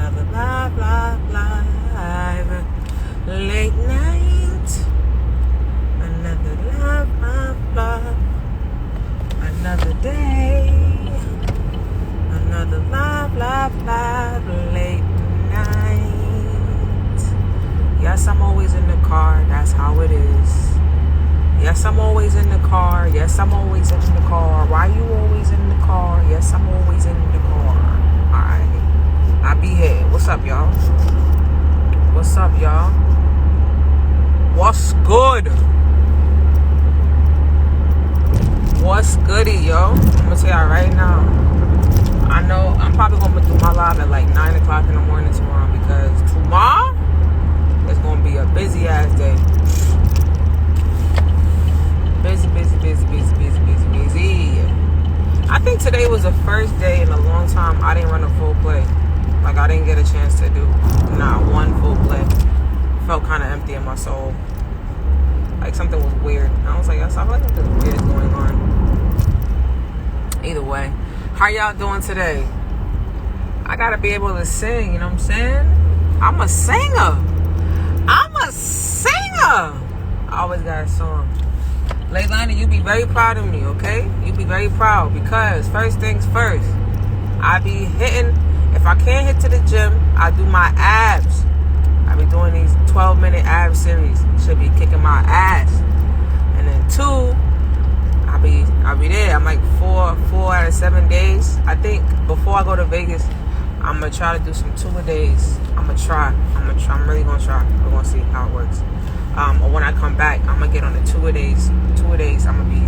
Another live, live, live. Late night. Another live, live, live. Another day. Another live, live, live. Late night. Yes, I'm always in the car. That's how it is. Yes, I'm always in the car. Yes, I'm always in the car. Why you always in the car? Yes, I'm always in the car. Alright. I be here. What's up, y'all? What's up, y'all? What's good? What's goody, yo? I'm gonna tell y'all right now. I know I'm probably gonna do my live at like 9 o'clock in the morning tomorrow because tomorrow is gonna be a busy ass day. Busy. I think today was the first day in a long time I didn't run a full play. Like I didn't get a chance to do not one full play. Felt kind of empty in my soul. Like something was weird. I was like, I feel like something weird is going on. Either way, how y'all doing today? I gotta be able to sing, you know what I'm saying? I'm a singer. I always got a song. Leilani, you be very proud of me, okay? You be very proud because first things first, I be hitting, if I can't hit to the gym, I do my abs. I be doing these 12-minute ab series. Should be kicking my ass. And then 2, I'll be there. I'm like 4 out of 7 days. I think before I go to Vegas, I'm gonna try to do some 2-a-days. I'm really gonna try. We're gonna see how it works. Or when I come back, I'm gonna get on the 2-a-days. 2-a-days, I'm gonna be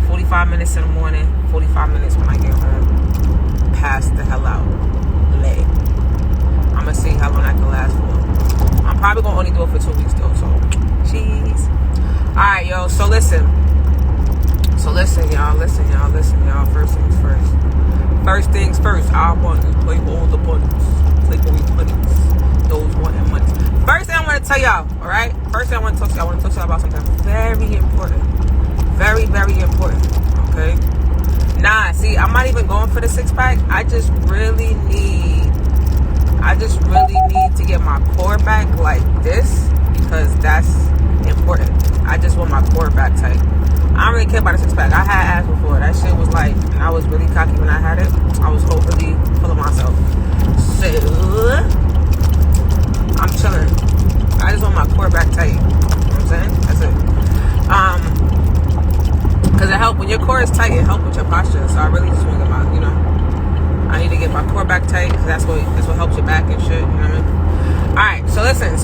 45 minutes in the morning, 45 minutes when I get home. Pass the hell out. Lay. I'm gonna see how long I can last for. I'm probably gonna only do it for 2 weeks though, so jeez. Alright, yo, so listen, y'all. First things first, I want to play all the buttons. Play all the buttons. Those wanting money. First thing I want to tell y'all, alright? First thing I want to talk to y'all about something very important. Very, very important. Okay? Nah, see, I'm not even going for the 6-pack. I just really need to get my core back like this because that's important. I just want my core back tight. I don't really care about the 6-pack. I had ass before. That shit was like, and I was really cocky when I had it. I was hopefully full of myself. So, I'm chilling. I just want my core back tight. You know what I'm saying? That's it. Because it helps. When your core is tight, it helps with your posture. So I really just want to get my, I need to get my core back tight because that's what helps your back and shit. You know what I mean? Alright, so listen.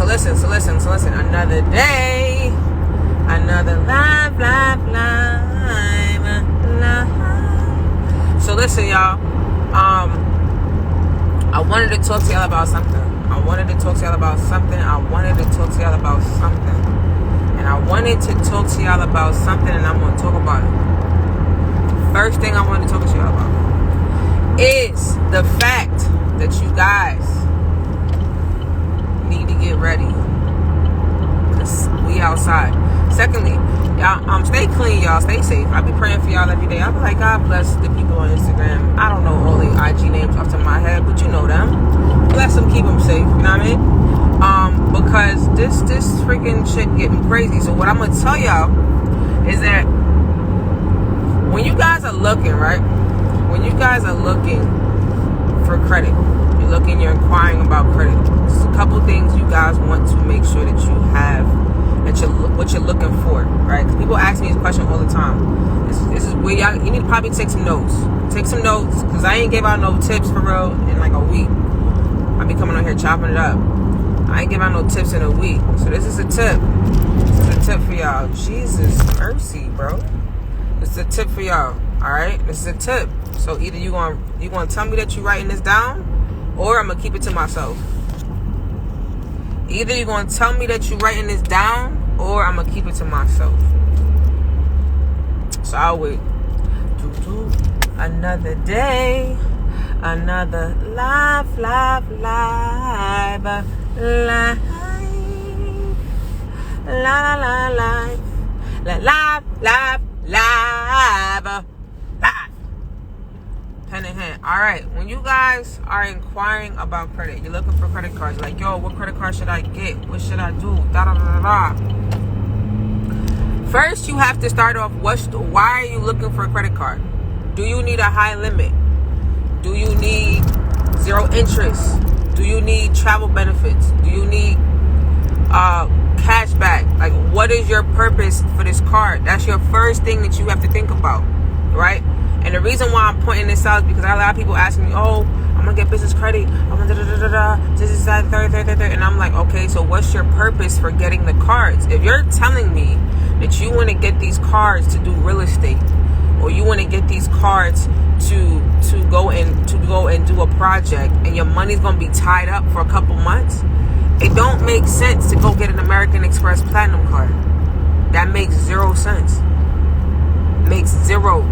Another day. Another live. So listen, y'all. I wanted to talk to y'all about something. And I wanted to talk to y'all about something, and I'm going to talk about it. First thing I want to talk to y'all about is the fact that you guys need to get ready because we outside. Secondly, y'all, stay clean, y'all. Stay safe. I be praying for y'all every day. I be like, God bless the people on Instagram. I don't know all the IG names off the top of my head, but you know them. Bless them, keep them safe. You know what I mean? Because this freaking shit getting crazy. So what I'm gonna tell y'all is that when you guys are looking, right? When you guys are looking for credit, you're inquiring about credit. There's a couple things you guys want to make sure that you have. What you're looking for, right? Because people ask me this question all the time. This is where y'all, you need to probably take some notes. Because I ain't give out no tips for real in like a week. I be coming on here chopping it up. I ain't give out no tips in a week. So this is a tip. For y'all. Jesus mercy, bro. This is a tip for y'all. Alright? This is a tip. So either you gonna tell me that you writing this down, or I'm gonna keep it to myself. Either you're going to tell me that you're writing this down, or I'm going to keep it to myself. So I'll wait. Another day. Another live. La, live. pen in hand. All right, when you guys are inquiring about credit, you're looking for credit cards. Like, yo, what credit card should I get? What should I do? Da da da da da. First, you have to start off. Why are you looking for a credit card? Do you need a high limit? Do you need zero interest? Do you need travel benefits? Do you need cash back? Like, what is your purpose for this card? That's your first thing that you have to think about, right? And the reason why I'm pointing this out is because I have a lot of people asking me, oh, I'm gonna get business credit, I'm gonna this is that, third, and I'm like, okay, so what's your purpose for getting the cards? If you're telling me that you want to get these cards to do real estate, or you want to get these cards to go and do a project, and your money's gonna be tied up for a couple months, it don't make sense to go get an American Express Platinum card. That makes zero sense. Makes zero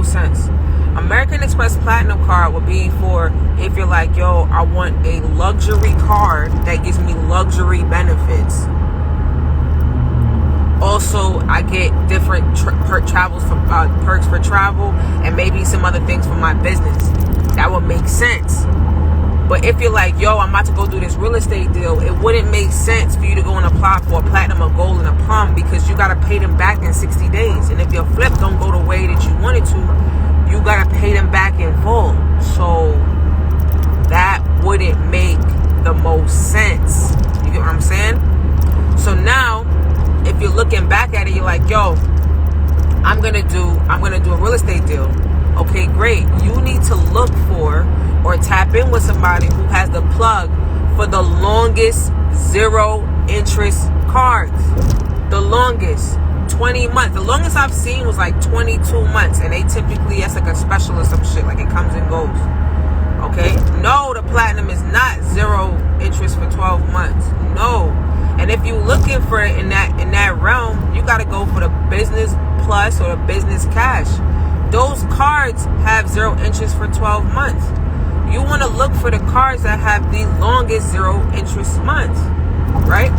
sense. American Express Platinum card would be for if you're like, yo, I want a luxury card that gives me luxury benefits. Also, I get different travels for perks for travel, and maybe some other things for my business. That would make sense. But if you're like, yo, I'm about to go do this real estate deal, it wouldn't make sense for you to go and apply for a platinum, a gold, and a plum, because you got to pay them back in 60 days. And if your flip don't go the way that you wanted to, you got to pay them back in full. So that wouldn't make the most sense. You get what I'm saying? So now, if you're looking back at it, you're like, yo, I'm gonna do a real estate deal. Okay, great. You need to look for or tap in with somebody who has the plug for the longest zero interest cards. The longest 20 months. The longest I've seen was like 22 months, and they typically, that's like a special or some shit, like it comes and goes. Okay, no, the platinum is not zero interest for 12 months. No. And if you're looking for it in that realm, you got to go for the business plus or the business cash. Those cards have zero interest for 12 months. You want to look for the cards that have the longest zero interest months, right?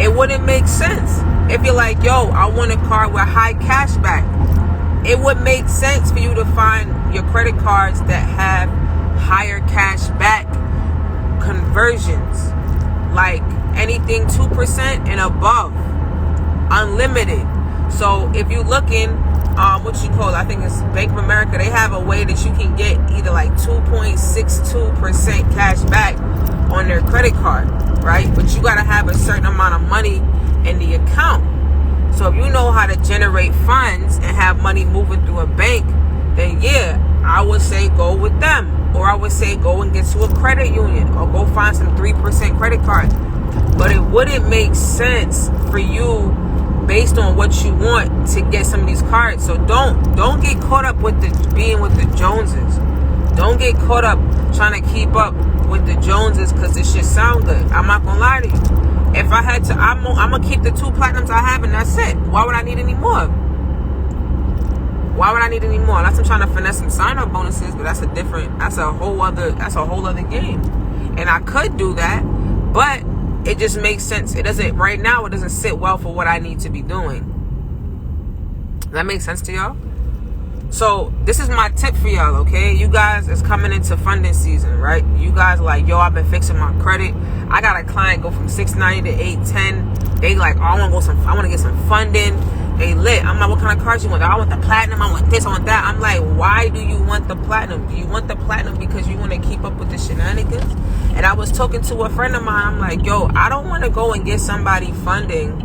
It wouldn't make sense if you're like, yo, I want a card with high cash back. It would make sense for you to find your credit cards that have higher cash back conversions, like anything 2% and above, unlimited. So if you're looking, what you call it, I think it's Bank of America, they have a way that you can get either like 2.62% cash back on their credit card, right? But you got to have a certain amount of money in the account. So if you know how to generate funds and have money moving through a bank, then yeah, I would say go with them. Or I would say go and get to a credit union, or go find some 3% credit card. But it wouldn't make sense for you, based on what you want, to get some of these cards. So don't get caught up with being with the Joneses. Don't get caught up trying to keep up with the Joneses because this shit sound good. I'm not gonna lie to you. If I had to, I'm gonna keep the 2 platinums I have, and that's it. Why would I need any more? Why would I need any more? Unless I'm trying to finesse some sign-up bonuses, but that's a whole other game. And I could do that, but it just makes sense. It doesn't sit well for what I need to be doing. Does that make sense to y'all? So this is my tip for y'all, okay? You guys is coming into funding season, right? You guys are like, yo, I've been fixing my credit. I got a client go from 690 to 810. They like, oh, I want to get some funding. They lit. I'm like, what kind of cards you want? I want the platinum. I want this. I want that. I'm like, why do you want the platinum? Do you want the platinum because you want to keep up with the shenanigans? And I was talking to a friend of mine. I'm like, yo, I don't want to go and get somebody funding.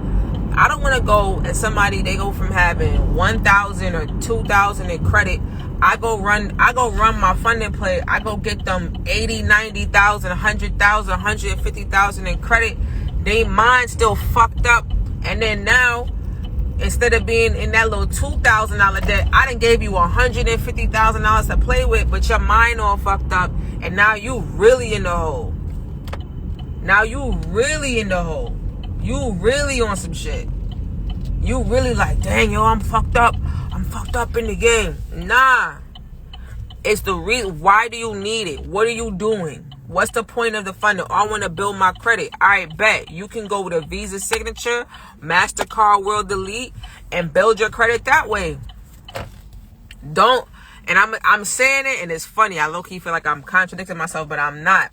I don't want to go and they go from having 1,000 or 2,000 in credit. I go run my funding play. I go get them 80, 90,000, 100,000, 150,000 in credit. They mind still fucked up. And then now, instead of being in that little $2,000 debt, I done gave you $150,000 to play with, but your mind all fucked up, and now you really in the hole. You really on some shit. You really like, dang, yo, I'm fucked up. I'm fucked up in the game. Nah. It's the reason. Why do you need it? What are you doing? What's the point of the funding? I want to build my credit. All right, bet. You can go with a Visa signature, MasterCard World Elite, and build your credit that way. And I'm saying it, and it's funny. I low-key feel like I'm contradicting myself, but I'm not.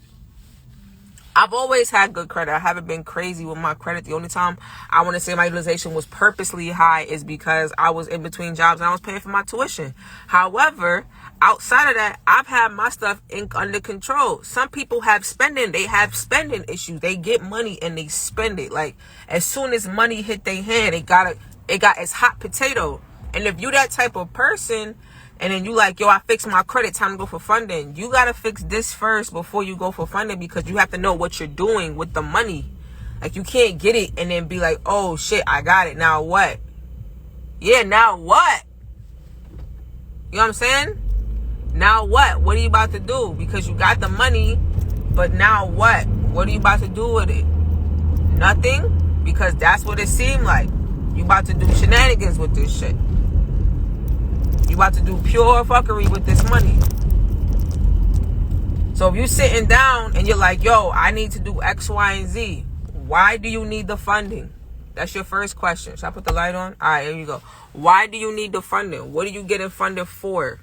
I've always had good credit. I haven't been crazy with my credit. The only time I want to say my utilization was purposely high is because I was in between jobs and I was paying for my tuition. However, outside of that, I've had my stuff under control. Some people have spending. They have spending issues. They get money and they spend it. Like, as soon as money hit their hand, it got its hot potato. And if you that type of person, and then you like, yo, I fixed my credit, time to go for funding. You got to fix this first before you go for funding, because you have to know what you're doing with the money. Like, you can't get it and then be like, oh, shit, I got it. Now what? Yeah, now what? You know what I'm saying? Now what? What are you about to do? Because you got the money, but now what? What are you about to do with it? Nothing? Because that's what it seemed like. You about to do shenanigans with this shit. You about to do pure fuckery with this money. So if you're sitting down and you're like, yo, I need to do X, Y, and Z. Why do you need the funding? That's your first question. Should I put the light on? All right, here you go. Why do you need the funding? What are you getting funded for?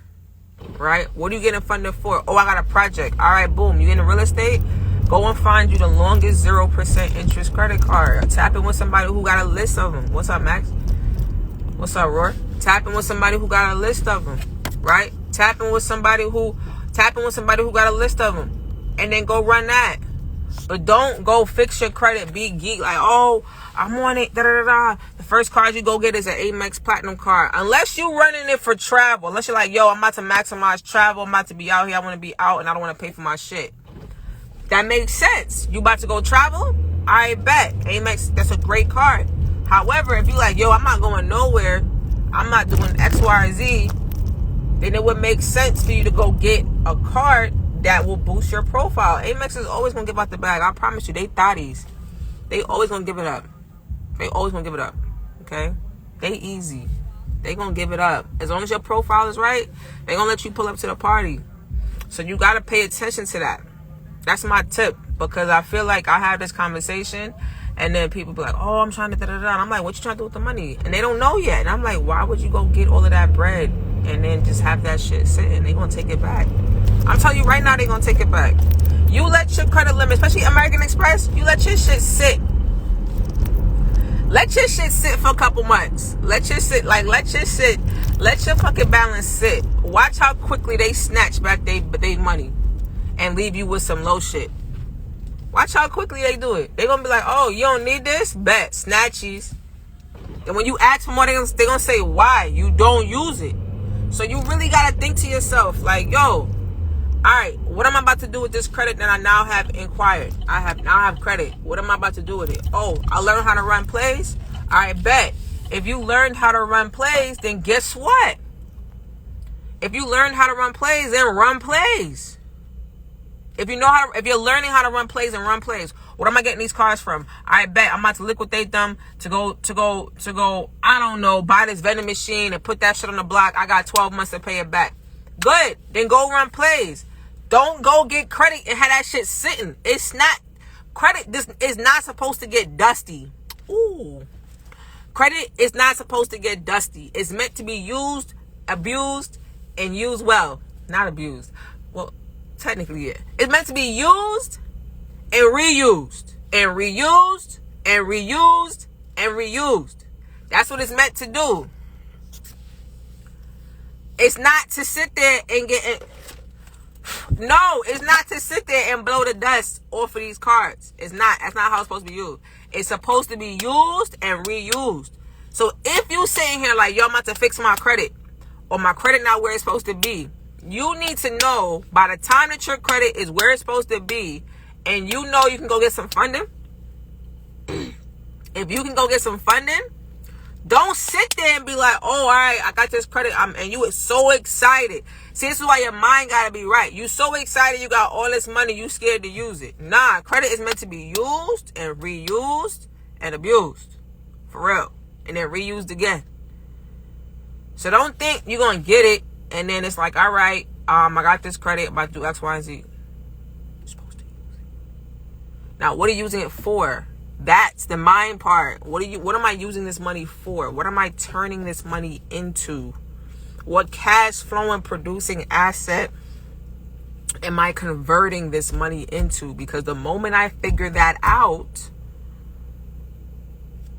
Right? What are you getting funded for? Oh, I got a project. All right, boom. You in real estate? Go and find you the longest 0% interest credit card. Tap in with somebody who got a list of them. What's up, Max? What's up, Roy? Tapping with somebody who got a list of them, right? Tapping with somebody who got a list of them, and then go run that. But don't go fix your credit, be geek like, oh, I'm on it. Da da da da. The first card you go get is an Amex Platinum card, unless you running it for travel. Unless you're like, yo, I'm about to maximize travel. I'm about to be out here. I want to be out, and I don't want to pay for my shit. That makes sense. You about to go travel? I bet Amex. That's a great card. However, if you like, yo, I'm not going nowhere, I'm not doing X, Y, or Z, then it would make sense for you to go get a card that will boost your profile. Amex is always going to give out the bag. I promise you, they thotties. They always going to give it up. They always going to give it up. Okay? They easy. They going to give it up. As long as your profile is right, they going to let you pull up to the party. So you got to pay attention to that. That's my tip, because I feel like I have this conversation and then people be like, oh, I'm trying to da-da-da. And I'm like, what you trying to do with the money? And they don't know yet. And I'm like, why would you go get all of that bread and then just have that shit sitting? They going to take it back. I'm telling you right now, they going to take it back. You let your credit limit, especially American Express, you let your shit sit. Let your shit sit for a couple months. Let your fucking balance sit. Watch how quickly they snatch back they money and leave you with some low shit. Watch how quickly they do it. They're going to be like, oh, you don't need this? Bet. Snatchies. And when you ask for more, they're going to say, why? You don't use it. So you really got to think to yourself, like, yo, all right, what am I about to do with this credit that I now have inquired? I now have credit. What am I about to do with it? Oh, I learned how to run plays? All right, bet. If you learned how to run plays, then guess what? If you learned how to run plays, then run plays. If you're learning how to run plays and run plays, what am I getting these cars from? I bet I'm about to liquidate them to go, I don't know, buy this vending machine and put that shit on the block. I got 12 months to pay it back. Good. Then go run plays. Don't go get credit and have that shit sitting. It's not, credit this is not supposed to get dusty. Ooh. Credit is not supposed to get dusty. It's meant to be used, abused, and used well. Not abused. Well, technically, yeah. It's meant to be used and reused. And reused and reused and reused. That's what it's meant to do. It's not to sit there and No, it's not to sit there and blow the dust off of these cards. It's not. That's not how it's supposed to be used. It's supposed to be used and reused. So if you sitting here like, yo, I'm about to fix my credit, or my credit not where it's supposed to be, you need to know by the time that your credit is where it's supposed to be, and you know you can go get some funding. If you can go get some funding, don't sit there and be like, oh, all right, I got this credit. And you are so excited. See, this is why your mind got to be right. You so excited you got all this money, you scared to use it. Nah, credit is meant to be used and reused and abused. For real. And then reused again. So don't think you're going to get it and then it's like, all right, I got this credit, I'm about to do X, Y, and Z. You're supposed to use it. Now, what are you using it for? That's the mind part. What am I using this money for? What am I turning this money into? What cash flowing producing asset am I converting this money into? Because the moment I figure that out,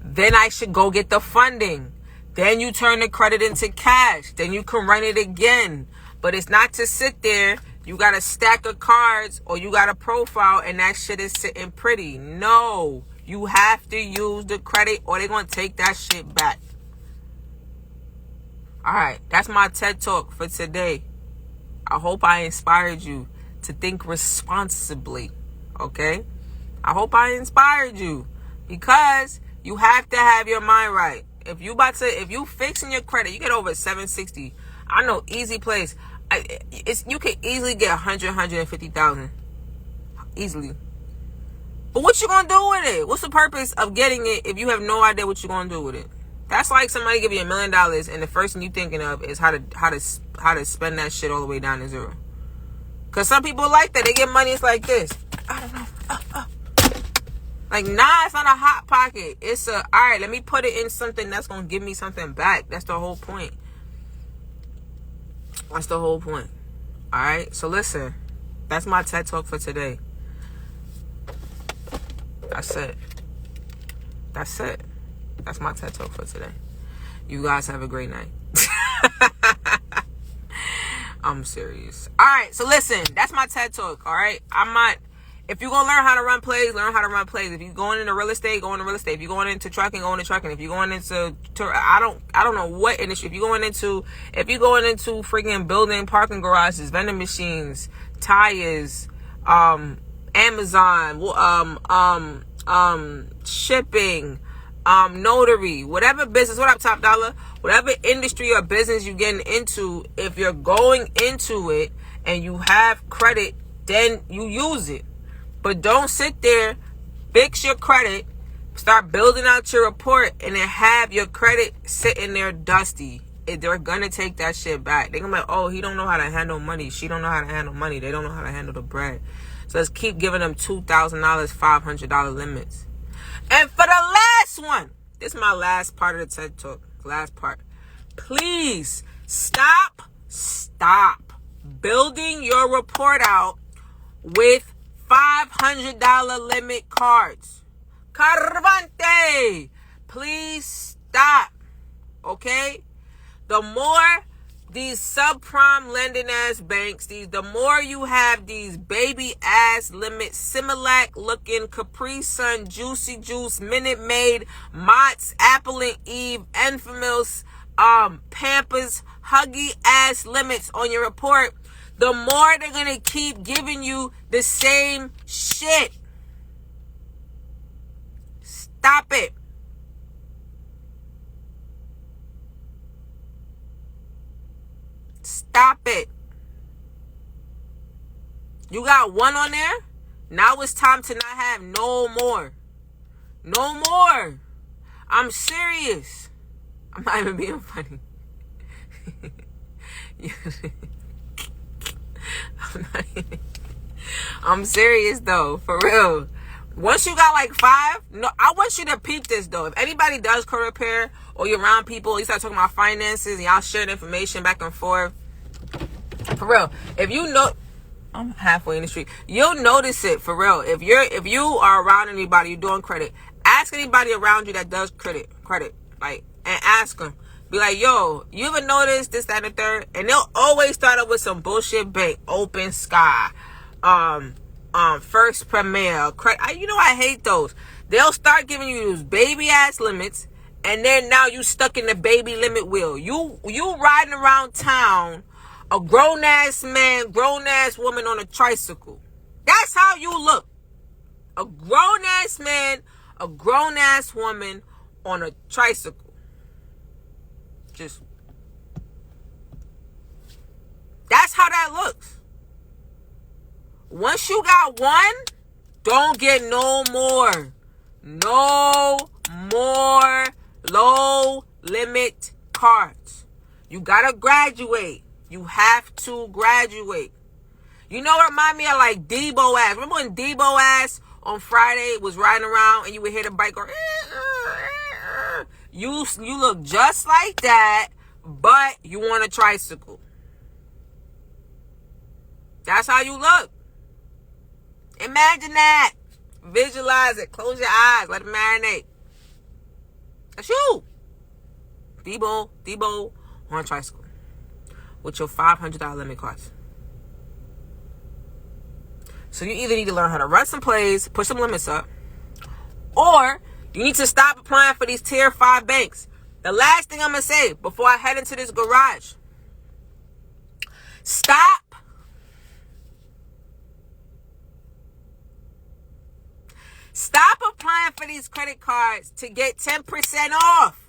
then I should go get the funding. Then you turn the credit into cash. Then you can run it again. But it's not to sit there. You got a stack of cards or you got a profile and that shit is sitting pretty. No. You have to use the credit or they're going to take that shit back. All right. That's my TED Talk for today. I hope I inspired you to think responsibly. Okay? I hope I inspired you. Because you have to have your mind right. If you fixing your credit, you get over 760. I know, easy place. You can easily get 150,000. Easily. But what you gonna do with it? What's the purpose of getting it if you have no idea what you're gonna do with it? That's like somebody give you $1 million and the first thing you thinking of is how to spend that shit all the way down to zero. Cause some people like that. They get money. It's like this. I don't know. Like, nah, it's not a hot pocket. It's all right, let me put it in something that's going to give me something back. That's the whole point. That's the whole point. All right? So, listen. That's my TED Talk for today. That's it. That's it. That's my TED Talk for today. You guys have a great night. I'm serious. All right, so listen. That's my TED Talk, all right? If you're going to learn how to run plays, learn how to run plays. If you're going into real estate, go into real estate. If you're going into trucking, go into trucking. If you're going into, I don't know what industry. If you're going into freaking building parking garages, vending machines, tires, Amazon, shipping, notary, whatever business, what up, Top Dollar? Whatever industry or business you're getting into, if you're going into it and you have credit, then you use it. But don't sit there, fix your credit, start building out your report, and then have your credit sitting there dusty. They're going to take that shit back. They're going to be like, oh, he don't know how to handle money. She don't know how to handle money. They don't know how to handle the bread. So let's keep giving them $2,000, $500 limits. And for the last one, this is my last part of the TED Talk. Last part. Please stop building your report out with $500 limit cards. Carvante. Please stop. Okay? The more these subprime lending ass banks, the more you have these baby ass limit, Similac looking Capri Sun, Juicy Juice, Minute Maid, Mott's, Apple and Eve, Enfamils, Pampers, Huggy ass limits on your report, the more they're going to keep giving you the same shit. Stop it. Stop it. You got one on there? Now it's time to not have no more. No more. I'm serious. I'm not even being funny. I'm serious though, for real. Once you got like 5, no, I want you to peep this though. If anybody does credit repair or you're around people, you start talking about finances and y'all sharing information back and forth. For real, if you know, I'm halfway in the street. You'll notice it for real. If you are around anybody, you're doing credit, ask anybody around you that does credit, like, and ask them. Be like, yo, you ever notice this, that, and the third? And they'll always start up with some bullshit bank, Open Sky, First Premier, credit. You know I hate those. They'll start giving you those baby ass limits, and then now you stuck in the baby limit wheel. You riding around town, a grown ass man, grown ass woman on a tricycle. That's how you look. A grown ass man, a grown ass woman on a tricycle. That's how that looks. Once you got one, don't get no more. No more low limit cards. You gotta graduate. You have to graduate. You know what remind me of like Debo ass? Remember when Debo ass on Friday was riding around and you would hear the bike go, you look just like that, but you want a tricycle. That's how you look. Imagine that. Visualize it. Close your eyes. Let it marinate. That's you. Debo on a tricycle with your $500 limit cards. So you either need to learn how to run some plays, push some limits up, or you need to stop applying for these tier 5 banks. The last thing I'm going to say before I head into this garage. Stop applying for these credit cards to get 10% off.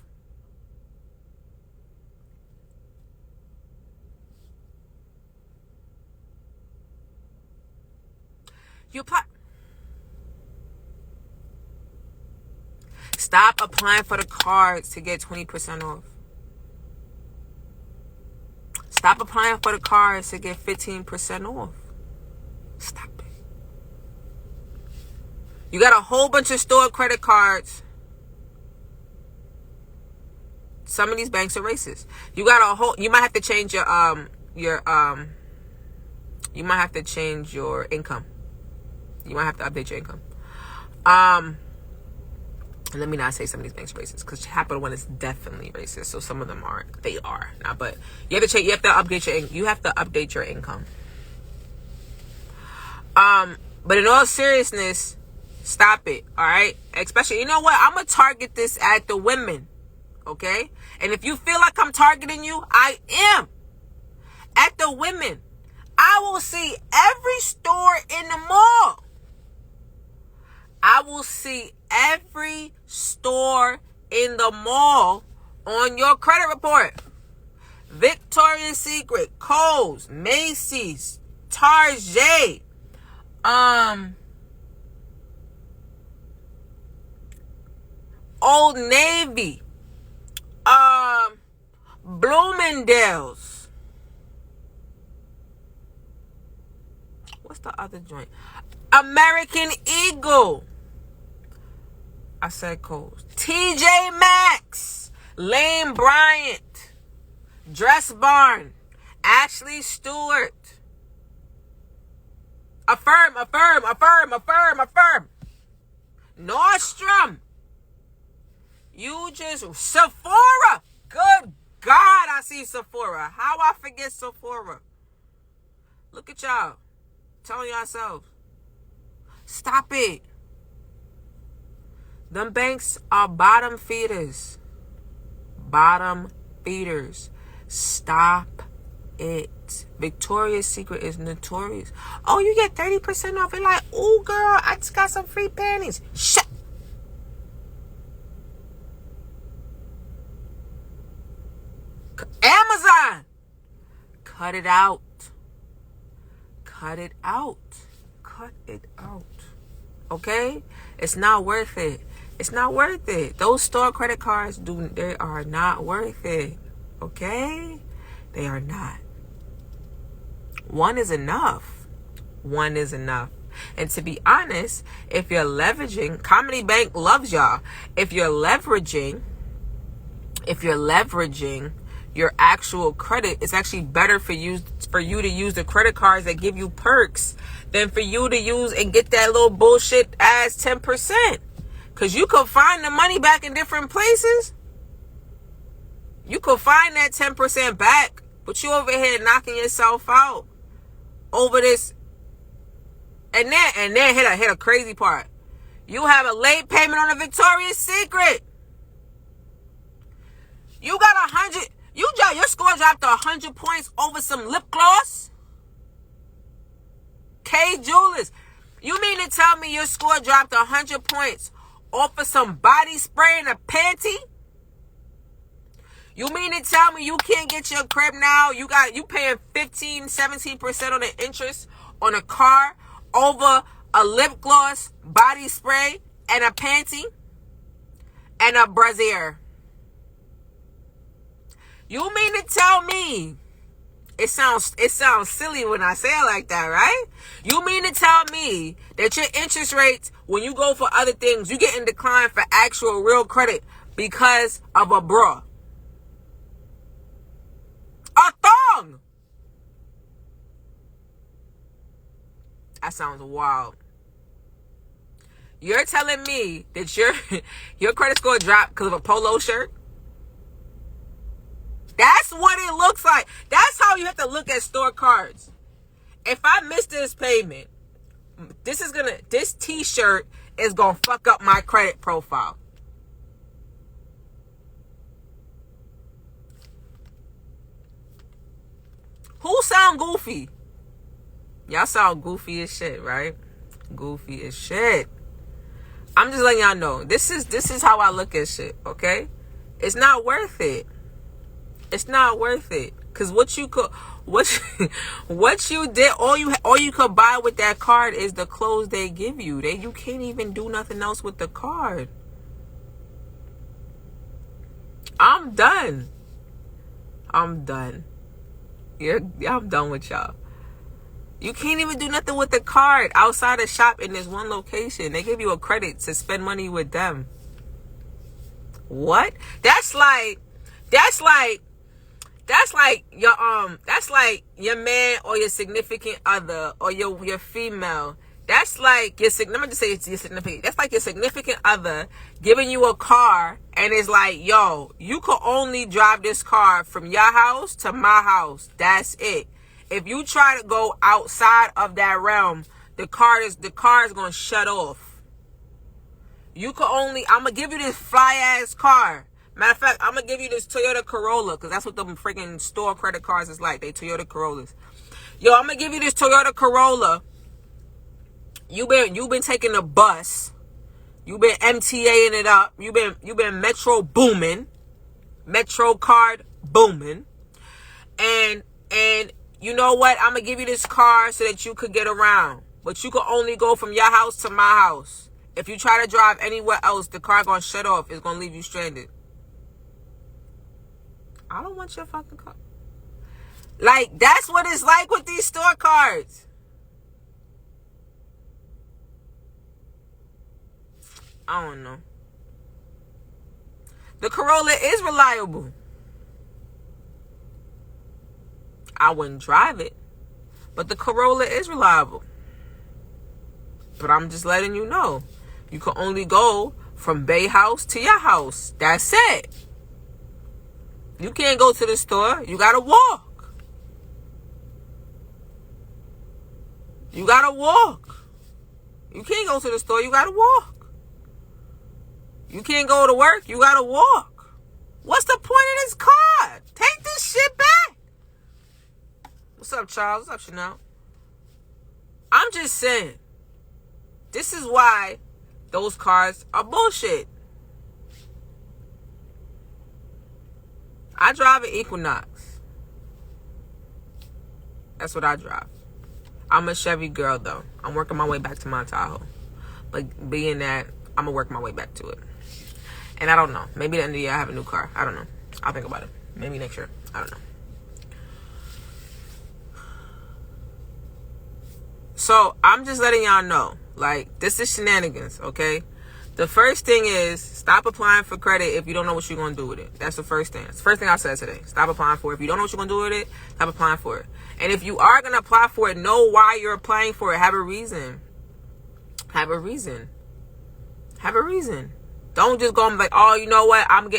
Stop applying for the cards to get 20% off. Stop applying for the cards to get 15% off. Stop it. You got a whole bunch of stored credit cards. Some of these banks are racist. You might have to change you might have to change your income. You might have to update your income. Let me not say some of these banks are racist, because Capital One is definitely racist. So some of them aren't. They are now, but you have to update your income. But in all seriousness, stop it. All right. Especially, you know what? I'm gonna target this at the women. Okay. And if you feel like I'm targeting you, I am. At the women, I will see every store in the mall. I will see every store in the mall on your credit report. Victoria's Secret, Kohl's, Macy's, Target, Old Navy, Bloomingdale's. What's the other joint? American Eagle. I said Kohl's. TJ Maxx, Lane Bryant, Dress Barn, Ashley Stewart. Affirm. Nordstrom. Sephora. Good God, I see Sephora. How I forget Sephora? Look at y'all. Telling yourselves. Stop it. Them banks are bottom feeders. Stop it. Victoria's Secret is notorious. Oh, you get 30% off. You're like, oh, girl, I just got some free panties. Shut. Amazon. Cut it out. Okay? It's not worth it. Those store credit cards, they are not worth it. Okay? They are not. One is enough. And to be honest, if you're leveraging, Comedy Bank loves y'all. If you're leveraging your actual credit, it's actually better for you to use the credit cards that give you perks than for you to use and get that little bullshit as 10%. Because you could find the money back in different places. You could find that 10% back, but you over here knocking yourself out over this. And then hit a crazy part. You have a late payment on a Victoria's Secret. You got 100. Your score dropped to 100 points over some lip gloss. K Jewelers. You mean to tell me your score dropped 100 points off of some body spray and a panty? You mean to tell me you can't get your crib now? You paying 15-17% on the interest on a car over a lip gloss, body spray, and a panty and a brassiere. You mean to tell me, it sounds silly when I say it like that, right? You mean to tell me that your interest rates, when you go for other things, you getting declined for actual real credit because of a bra? A thong. That sounds wild. You're telling me that your credit score dropped because of a polo shirt? That's what it looks like. That's how you have to look at store cards. If I miss this payment, this t-shirt is gonna fuck up my credit profile. Who sound goofy? Y'all sound goofy as shit, right? Goofy as shit. I'm just letting y'all know. This is how I look at shit, okay? It's not worth it. It's not worth it. Cause what you did, all you could buy with that card is the clothes they give you. You can't even do nothing else with the card. I'm done. I'm done with y'all. You can't even do nothing with the card outside of shop in this one location. They give you a credit to spend money with them. What? That's like your man or your significant other or your female. That's like let me just say it's your significant. That's like your significant other giving you a car and it's like, yo, you could only drive this car from your house to my house. That's it. If you try to go outside of that realm, the car is gonna shut off. I'm gonna give you this fly ass car. Matter of fact, I'm gonna give you this Toyota Corolla, because that's what them freaking store credit cards is like. They Toyota Corollas. Yo, I'm gonna give you this Toyota Corolla. You've been taking the bus. You've been MTAing it up. You've been Metro booming. Metro card booming. And you know what? I'm gonna give you this car so that you could get around. But you could only go from your house to my house. If you try to drive anywhere else, the car gonna shut off. It's gonna leave you stranded. I don't want your fucking car. Like, that's what it's like with these store cards. I don't know. The Corolla is reliable. I wouldn't drive it, but the Corolla is reliable. But I'm just letting you know, you can only go from Bay House to your house. That's it. You can't go to the store. You gotta walk. You gotta walk. You can't go to the store. You gotta walk. You can't go to work. You gotta walk. What's the point of this card? Take this shit back. What's up, Charles? What's up, Chanel? I'm just saying. This is why those cars are bullshit. I drive an Equinox. That's what I drive. I'm a Chevy girl, though. I'm working my way back to my Tahoe. But being that, I'm going to work my way back to it. And I don't know. Maybe at the end of the year I have a new car. I don't know. I'll think about it. Maybe next year. I don't know. So, I'm just letting y'all know. Like, this is shenanigans, okay? The first thing is, stop applying for credit if you don't know what you're going to do with it. That's the first thing. That's the first thing I said today. Stop applying for it. If you don't know what you're going to do with it, stop applying for it. And if you are going to apply for it, know why you're applying for it. Have a reason. Have a reason. Have a reason. Don't just go and be like, oh, you know what? I'm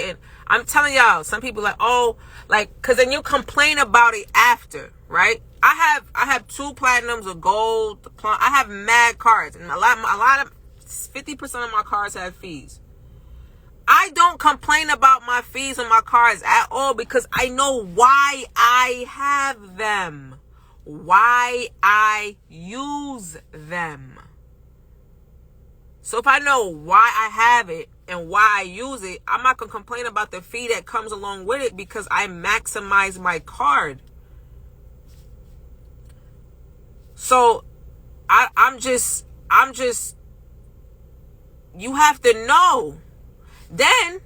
telling y'all, some people like, oh, like, because then you complain about it after, right? I have 2 platinums, a gold. I have mad cards, and a lot of 50% of my cards have fees. I don't complain about my fees on my cards at all because I know why I have them, why I use them. So if I know why I have it and why I use it, I'm not gonna complain about the fee that comes along with it because I maximize my card. So I'm just, you have to know. Then,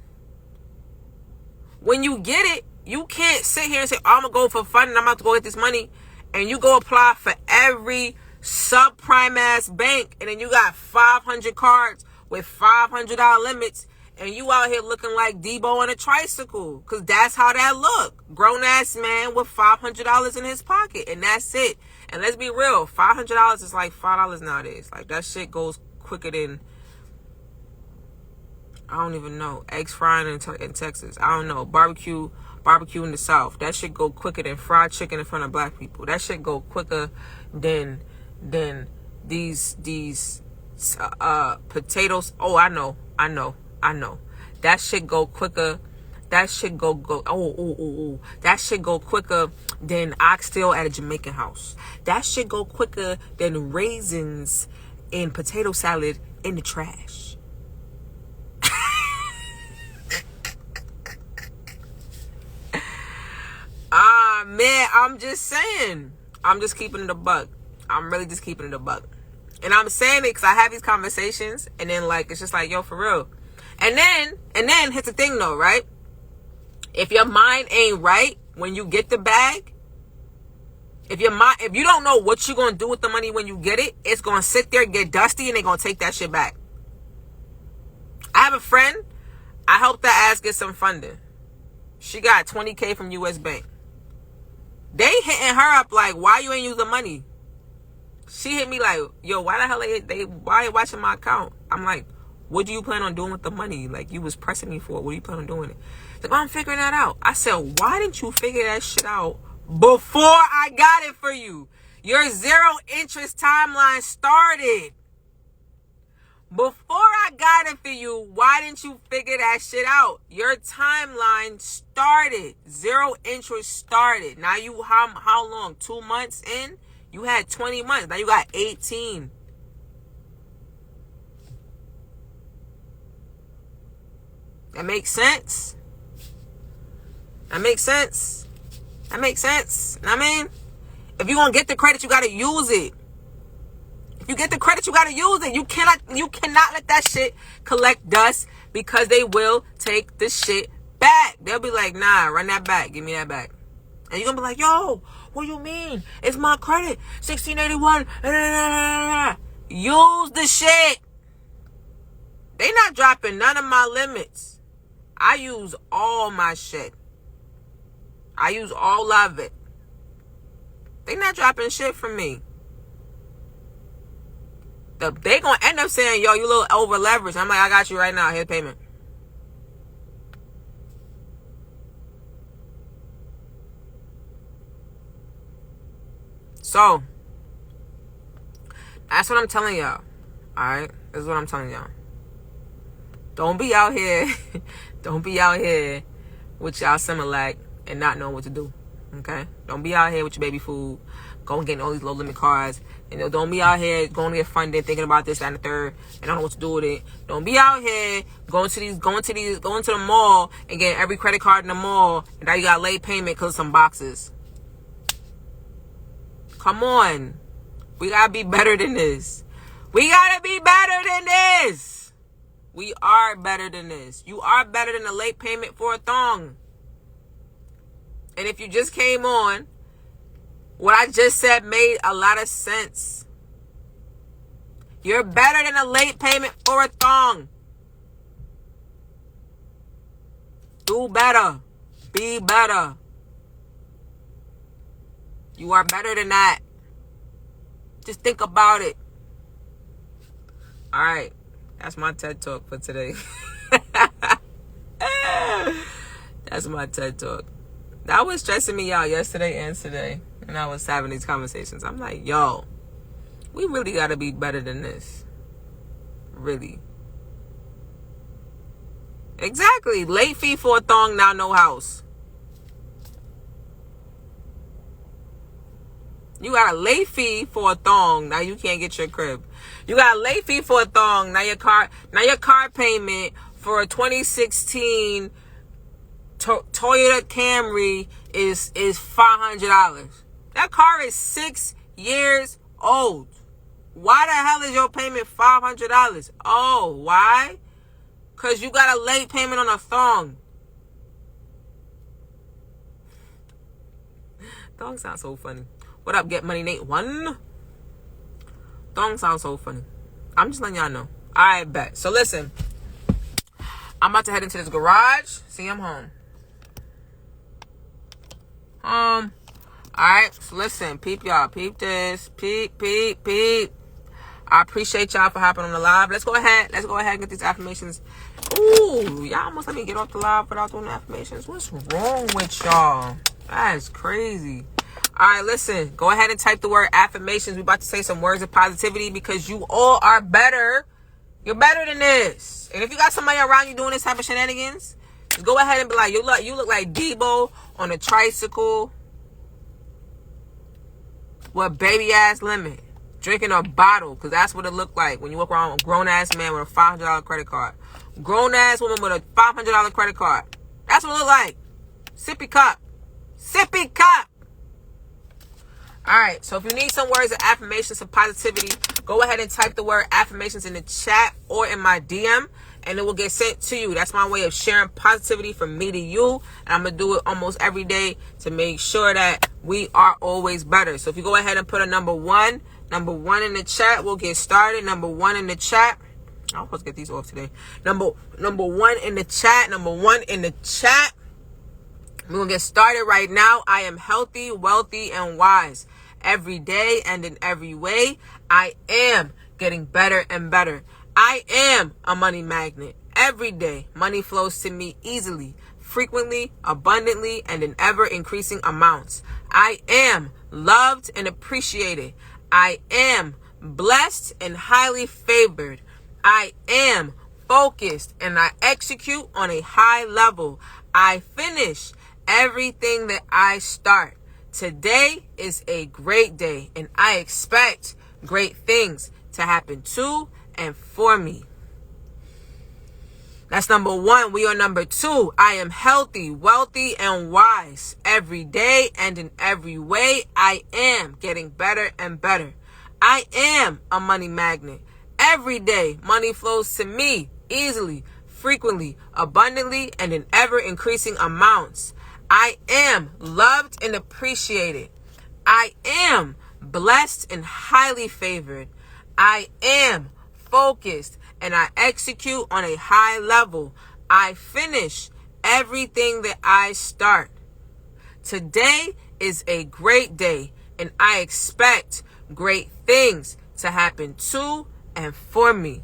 when you get it, you can't sit here and say, oh, I'm going to go for fun and I'm about to go get this money. And you go apply for every subprime ass bank. And then you got 500 cards with $500 limits. and you out here looking like Debo on a tricycle, because that's how that look. Grown-ass man with $500 in his pocket, and that's it. And let's be real, $500 is like $5 nowadays. Like, that shit goes quicker than, I don't even know, eggs frying in Texas. I don't know, barbecue in the South. That shit go quicker than fried chicken in front of black people. That shit go quicker than these potatoes. Oh, I know. That shit go quicker. That shit go. That shit go quicker than oxtail at a Jamaican house. That shit go quicker than raisins in potato salad in the trash. Man, I'm just saying. I'm just keeping it a buck. I'm really just keeping it a buck. And I'm saying it because I have these conversations, and then, like, it's just like, yo, for real. And then here's the thing though, right? If your mind ain't right when you get the bag, if you don't know what you're gonna do with the money when you get it, it's gonna sit there, get dusty, and they're gonna take that shit back. I have a friend, I helped that ass get some funding. She got $20K from US Bank. They hitting her up like, why you ain't use the money? She hit me like, yo, why the hell why they watching my account? I'm like, what do you plan on doing with the money? Like, you was pressing me for it. What do you plan on doing it? Like, I'm figuring that out. I said, why didn't you figure that shit out before I got it for you? Your zero interest timeline started. Before I got it for you, why didn't you figure that shit out? Your timeline started. Zero interest started. Now you, how long? 2 months in? You had 20 months. Now you got 18. That makes sense? That makes sense? That makes sense? I mean, if you're going to get the credit, you got to use it. If you get the credit, you got to use it. You cannot let that shit collect dust, because they will take the shit back. They'll be like, nah, run that back. Give me that back. And you're going to be like, yo, what do you mean? It's my credit. 1681. Use the shit. They not dropping none of my limits. I use all my shit. I use all of it. They not dropping shit from me. They gonna end up saying, yo, you a little over leveraged. I'm like, I got you right now. Here's payment. So, that's what I'm telling y'all. Alright? This is what I'm telling y'all. Don't be out here. Don't be out here with y'all Similac and not knowing what to do. Okay? Don't be out here with your baby food, going getting all these low limit cards. And don't be out here going to get funded, thinking about this, that, and the third, and I don't know what to do with it. Don't be out here going to the mall and getting every credit card in the mall, and now you got late payment because of some boxes. Come on. We gotta be better than this. We gotta be better than this. We are better than this. You are better than a late payment for a thong. And if you just came on, what I just said made a lot of sense. You're better than a late payment for a thong. Do better. Be better. You are better than that. Just think about it. Alright. That's my TED Talk for today. That's my TED Talk. That was stressing me out yesterday and today. And I was having these conversations. I'm like, yo, we really got to be better than this. Really. Exactly. Late fee for a thong, now no house. You got a late fee for a thong, now you can't get your crib. You got a late fee for a thong, now your car payment for a 2016 Toyota Camry is $500. That car is 6 years old. Why the hell is your payment $500? Oh, why? Because you got a late payment on a thong. Thong sounds so funny. What up, Get Money Nate 1? Thong sounds so funny. I'm just letting y'all know. Alright, bet. So listen. I'm about to head into this garage. See, I'm home. Alright, so listen, peep y'all. Peep this. Peep. I appreciate y'all for hopping on the live. Let's go ahead and get these affirmations. Ooh, y'all almost let me get off the live without doing the affirmations. What's wrong with y'all? That is crazy. Alright, listen. Go ahead and type the word affirmations. We're about to say some words of positivity because you all are better. You're better than this. And if you got somebody around you doing this type of shenanigans, just go ahead and be like, you look like Debo on a tricycle with baby ass lemon. Drinking a bottle, because that's what it looked like when you walk around with a grown-ass man with a $500 credit card. Grown-ass woman with a $500 credit card. That's what it looked like. Sippy cup. Alright, so if you need some words of affirmation, some positivity, go ahead and type the word affirmations in the chat or in my DM, and it will get sent to you. That's my way of sharing positivity from me to you, and I'm going to do it almost every day to make sure that we are always better. So if you go ahead and put a number one in the chat, we'll get started. Number one in the chat. I'm supposed to get these off today. Number one in the chat. We're going to get started right now. I am healthy, wealthy, and wise. Every day and in every way, I am getting better and better. I am a money magnet. Every day, money flows to me easily, frequently, abundantly, and in ever-increasing amounts. I am loved and appreciated. I am blessed and highly favored. I am focused and I execute on a high level. I finish everything that I start. Today is a great day and I expect great things to happen to and for me. That's number one. We are number two. I am healthy, wealthy, and wise. Every day and in every way, I am getting better and better. I am a money magnet. Every day, money flows to me easily, frequently, abundantly, and in ever-increasing amounts. I am loved and appreciated. I am blessed and highly favored. I am focused and I execute on a high level. I finish everything that I start. Today is a great day and I expect great things to happen to and for me.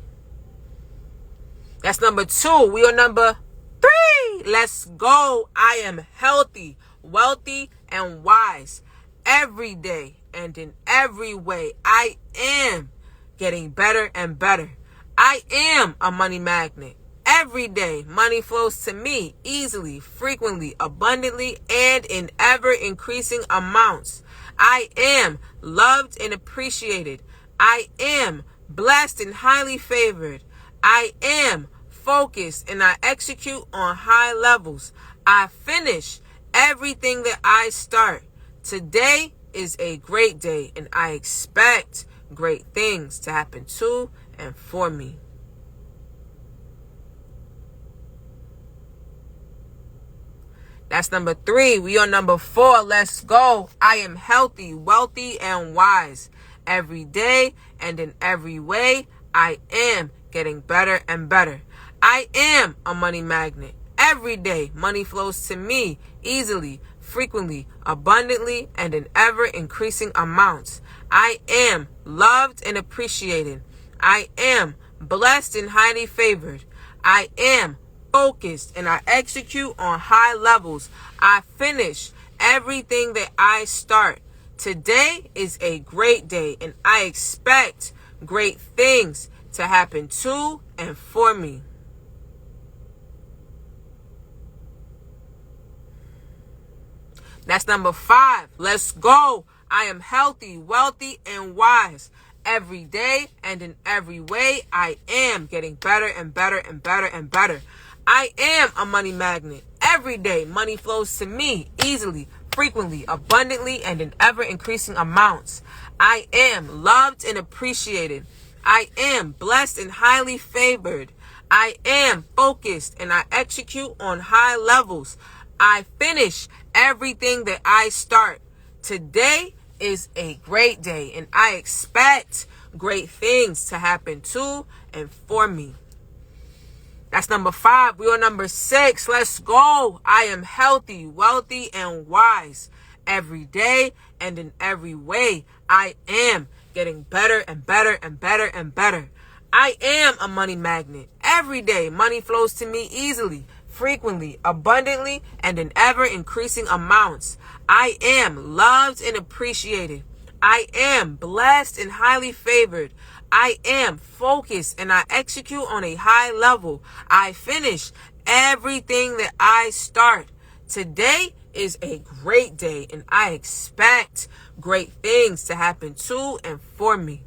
That's number two. We are number three. Let's go. I am healthy, wealthy, and wise. Every day and in every way, I am getting better and better. I am a money magnet. Every day, money flows to me easily, frequently, abundantly, and in ever-increasing amounts. I am loved and appreciated. I am blessed and highly favored. I am focused and I execute on high levels. I finish everything that I start. Today is a great day and I expect great things to happen to and for me. That's number three. We are number four. Let's go. I am healthy, wealthy, and wise. Every day and in every way, I am getting better and better. I am a money magnet. Every day, money flows to me easily, frequently, abundantly, and in ever-increasing amounts. I am loved and appreciated. I am blessed and highly favored. I am focused and I execute on high levels. I finish everything that I start. Today is a great day and I expect great things to happen to and for me. That's number five. Let's go. I am healthy, wealthy, and wise. Every day and in every way, I am getting better and better and better and better. I am a money magnet. Every day, money flows to me easily, frequently, abundantly, and in ever-increasing amounts. I am loved and appreciated. I am blessed and highly favored. I am focused and I execute on high levels. I finish everything that I start. Today is a great day and I expect great things to happen to and for me. That's number 5. We on number 6. Let's go. I am healthy, wealthy, and wise. Every day and in every way, I am getting better and better and better and better. I am a money magnet. Every day, money flows to me easily, frequently, abundantly, and in ever increasing amounts. I am loved and appreciated. I am blessed and highly favored. I am focused and I execute on a high level. I finish everything that I start. Today is a great day and I expect great things to happen to and for me.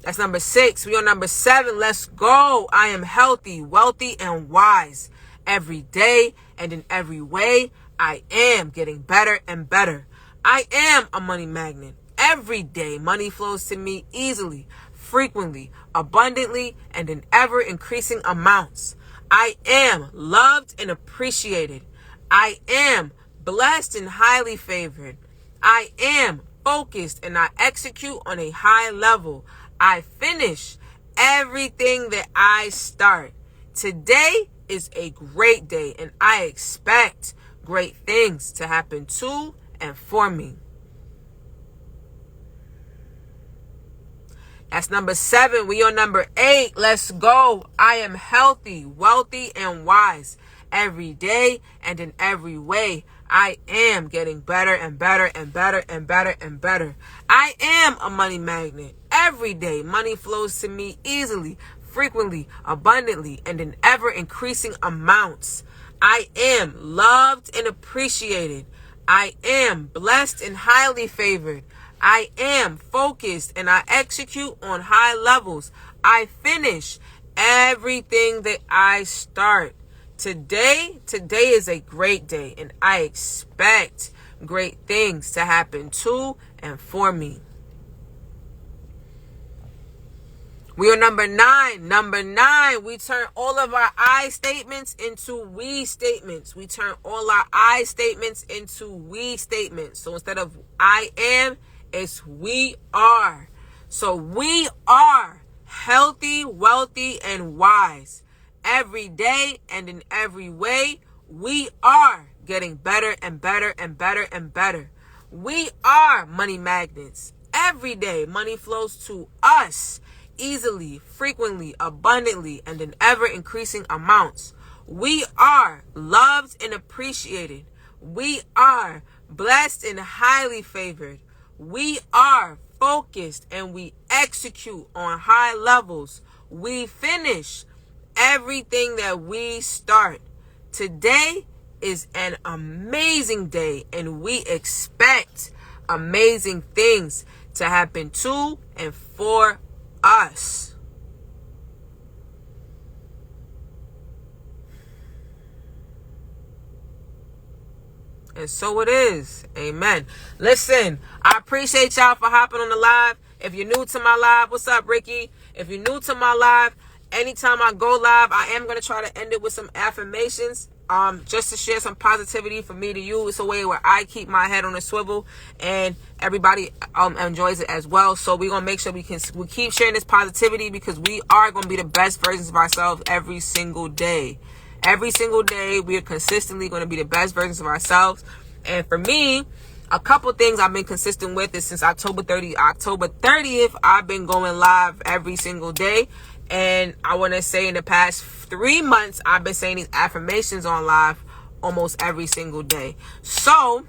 That's number 6. We on number 7. Let's go. I am healthy, wealthy, and wise. Every day and in every way, I am getting better and better. I am a money magnet. Every day, money flows to me easily, frequently, abundantly, and in ever increasing amounts. I am loved and appreciated. I am blessed and highly favored. I am focused and I execute on a high level. I finish everything that I start. Today is a great day and I expect great things to happen to and for me. That's number 7. We on number 8. Let's go. I am healthy, wealthy, and wise. Every day and in every way, I am getting better and better and better and better and better. I am a money magnet. Every day, money flows to me easily, frequently, abundantly, and in ever increasing amounts. I am loved and appreciated. I am blessed and highly favored. I am focused and I execute on high levels. I finish everything that I start. Today is a great day and I expect great things to happen to and for me. We are number 9. Number 9, we turn all of our I statements into we statements. We turn all our I statements into we statements. So instead of I am, it's we are. So we are healthy, wealthy, and wise. Every day and in every way, we are getting better and better and better and better. We are money magnets. Every day, money flows to us easily, frequently, abundantly, and in ever increasing amounts. We are loved and appreciated. We are blessed and highly favored. We are focused and we execute on high levels. We finish everything that we start. Today is an amazing day and we expect amazing things to happen to and for us. And so it is. Amen. Listen, I appreciate y'all for hopping on the live. If you're new to my live, what's up, Ricky? If you're new to my live, anytime I go live, I am going to try to end it with some affirmations. Just to share some positivity from me to you. It's a way where I keep my head on a swivel and everybody enjoys it as well. So we're going to make sure we keep sharing this positivity because we are going to be the best versions of ourselves every single day. Every single day, we are consistently going to be the best versions of ourselves. And for me, a couple things I've been consistent with is since October 30th, I've been going live every single day. And I want to say in the past 3 months, I've been saying these affirmations on live almost every single day. So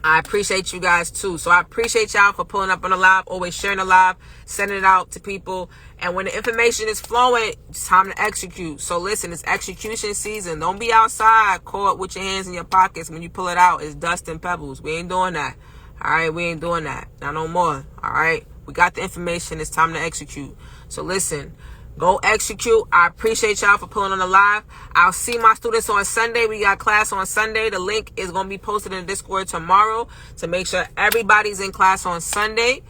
I appreciate you guys too. So I appreciate y'all for pulling up on the live, always sharing the live, sending it out to people. And when the information is flowing, it's time to execute. So listen, it's execution season. Don't be outside caught with your hands in your pockets. When you pull it out, it's dust and pebbles. We ain't doing that. All right, we ain't doing that. Not no more. All right, we got the information. It's time to execute. So listen, go execute. I appreciate y'all for pulling on the live. I'll see my students on Sunday. We got class on Sunday. The link is going to be posted in the Discord tomorrow to make sure everybody's in class on Sunday.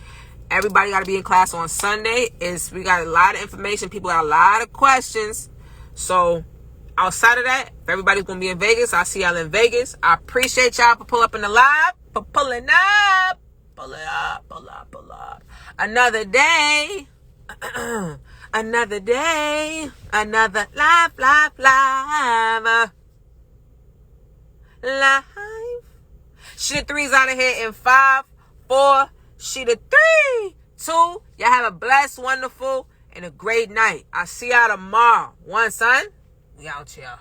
Everybody got to be in class on Sunday. We got a lot of information. People got a lot of questions. So outside of that, if everybody's going to be in Vegas, I'll see y'all in Vegas. I appreciate y'all for pulling up in the live, for pulling up. Pull it up, pull up, pull up. Another day. Another day, another life. She the threes out of here in 5, 4. She the 3, 2. Y'all have a blessed, wonderful, and a great night. I'll see y'all tomorrow. One, son. We out here.